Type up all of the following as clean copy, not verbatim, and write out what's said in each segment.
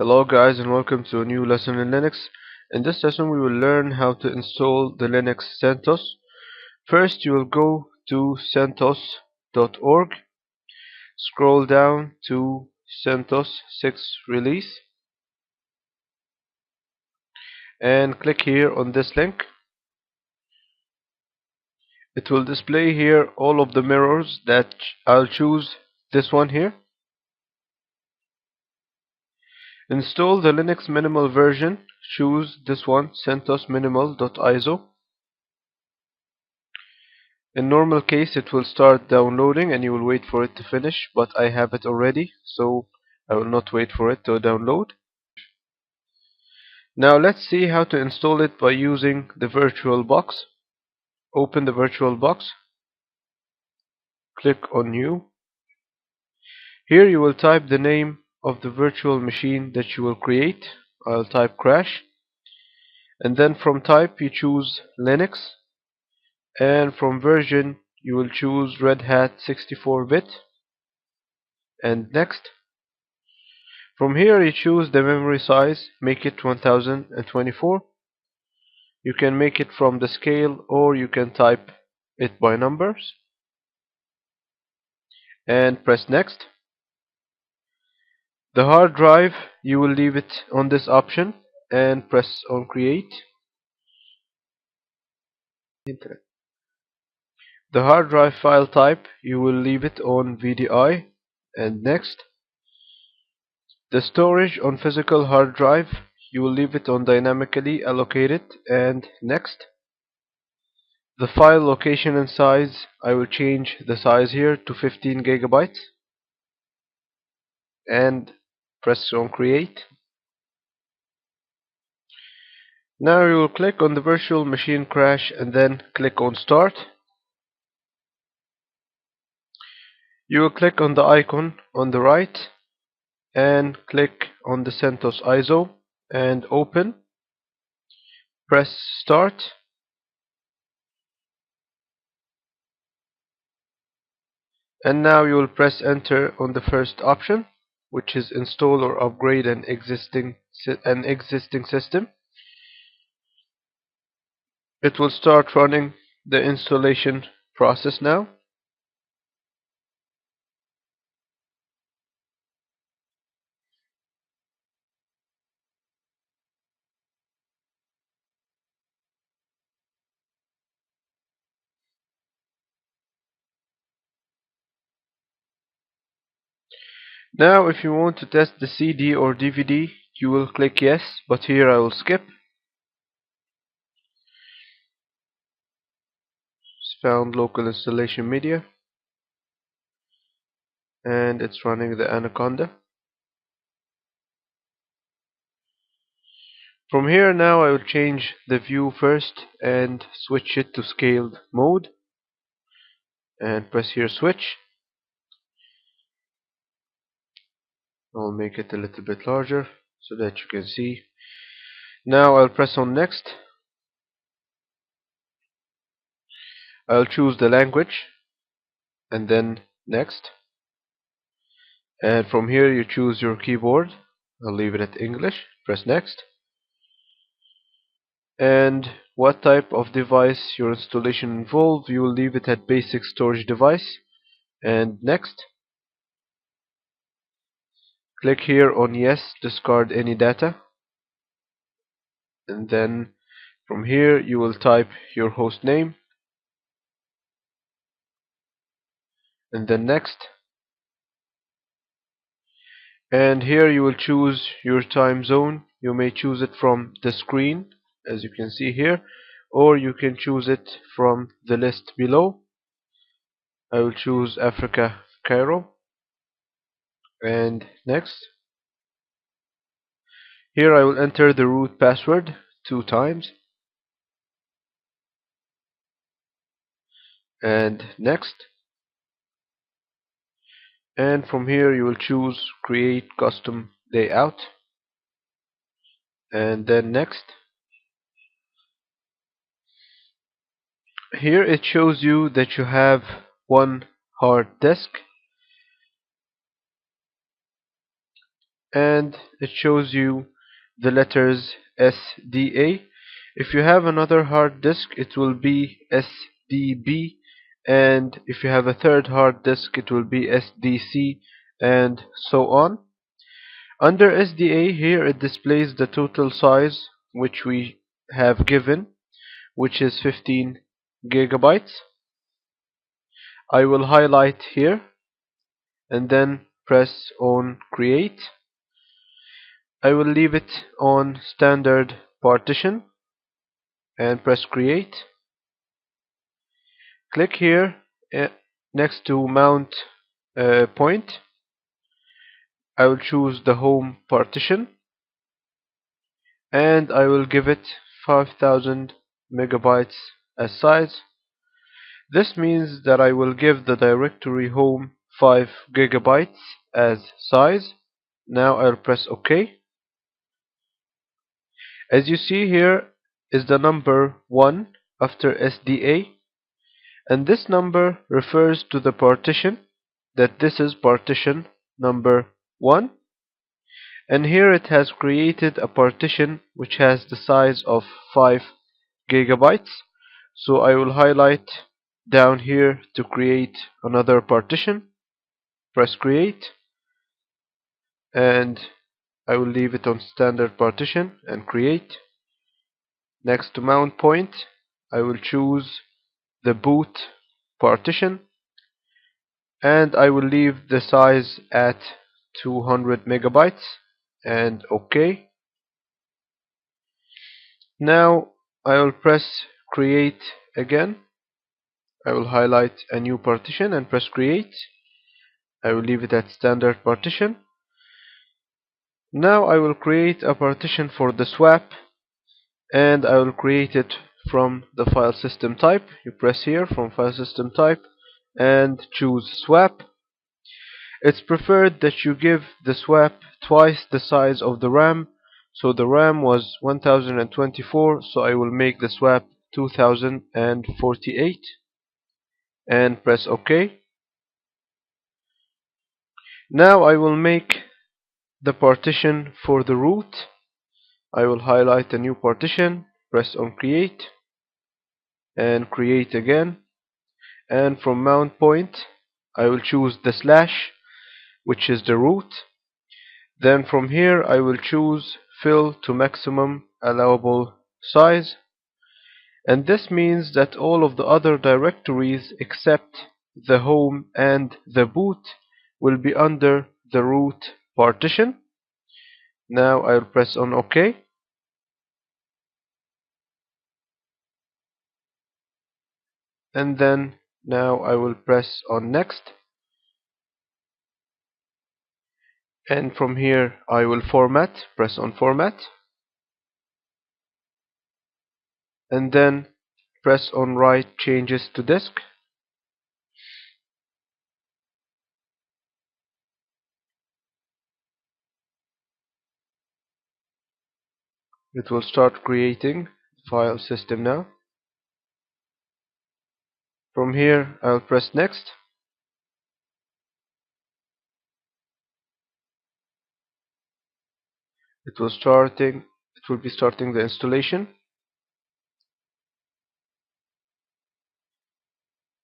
Hello guys and welcome to a new lesson in Linux. In this lesson we will learn how to install the Linux CentOS. First you will go to centos.org, scroll down to CentOS 6 release and click here on this link. It will display here all of the mirrors that I'll choose this one here. Install the Linux minimal version, choose this one, CentOS minimal.iso. In normal case it will start downloading and you will wait for it to finish, but I have it already, so I will not wait for it to download. Now let's see how to install it by using the VirtualBox. Open the VirtualBox, click on New. Here you will type the name of the virtual machine that you will create. I'll type crash, and then from type you choose Linux, and from version you will choose Red Hat 64-bit, and next. From here you choose the memory size, make it 1024. You can make it from the scale or you can type it by numbers. And press next. The hard drive, you will leave it on this option and press on create. The hard drive file type, you will leave it on VDI and next. The storage on physical hard drive, you will leave it on dynamically allocated and next. The file location and size, I will change the size here to 15 gigabytes and press on create. Now you will click on the virtual machine crash and then click on start. You will click on the icon on the right and click on the CentOS ISO and open. Press start. And now you will press enter on the first option, which is install or upgrade an existing system. It will start running the installation process now. Now if you want to test the CD or DVD, you will click yes, but here I will skip. It's found local installation media and it's running the Anaconda. From here now I will change the view first and switch it to scaled mode and press here switch. I'll make it a little bit larger so that you can see. Now I'll press on next. I'll choose the language and then next. And from here you choose your keyboard. I'll leave it at English. Press next. And what type of device your installation involves, you will leave it at basic storage device. And next. Click here on yes, discard any data. And then from here you will type your host name. And then next. And here you will choose your time zone. You may choose it from the screen, as you can see here, or you can choose it from the list below. I will choose Africa, Cairo, and next. Here I will enter the root password 2 times, and next. And from here you will choose create custom layout, and then next. Here it shows you that you have one hard disk. and it shows you the letters SDA. If you have another hard disk, it will be SDB, and if you have a third hard disk, it will be SDC, and so on. Under SDA, here it displays the total size which we have given, which is 15 gigabytes. I will highlight here and then press on create. I will leave it on standard partition and press create. Click here next to mount point. I will choose the home partition and I will give it 5000 megabytes as size. This means that I will give the directory home 5 gigabytes as size. Now I'll press OK. As you see, here is the number 1 after SDA, and this number refers to the partition, that this is partition number 1, and here it has created a partition which has the size of 5 gigabytes. So I will highlight down here to create another partition, press create, and I will leave it on standard partition and create. Next to mount point, I will choose the boot partition and I will leave the size at 200 megabytes and OK. Now I will press create again. I will highlight a new partition and press create. I will leave it at standard partition. Now I will create a partition for the swap, and I will create it from the file system type. You press here from file system type and choose swap. It's preferred that you give the swap twice the size of the RAM. So the RAM was 1024, so I will make the swap 2048 and press OK. Now I will make the partition for the root. I will highlight a new partition, press on create and create again, and from mount point I will choose the slash, which is the root. Then from here I will choose fill to maximum allowable size, and this means that all of the other directories except the home and the boot will be under the root partition. Now I will press on OK. And then now I will press on next, and from here I will format, press on format, and then press on write changes to disk. It will start creating file system now. From here I'll press next. It will be starting the installation.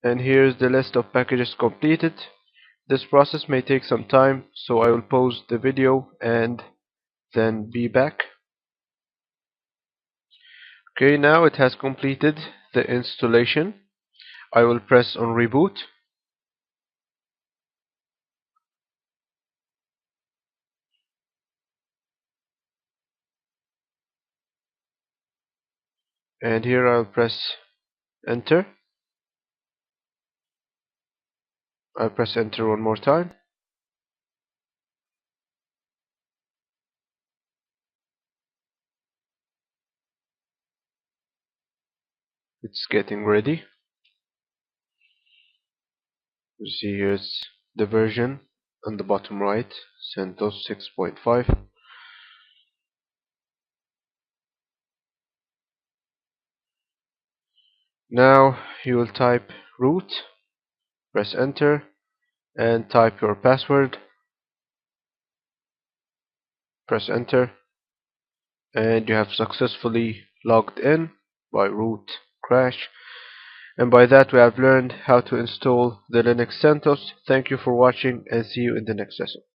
And here's the list of packages completed. This process may take some time, so I will pause the video and then be back. Okay, now it has completed the installation. I will press on reboot. And here I'll press enter. I'll press enter one more time. It's getting ready. You see here's the version on the bottom right, CentOS 6.5. Now you will type root, press enter, and type your password. Press enter, and you have successfully logged in by root crash. And by that we have learned how to install the Linux CentOS. Thank you for watching and see you in the next lesson.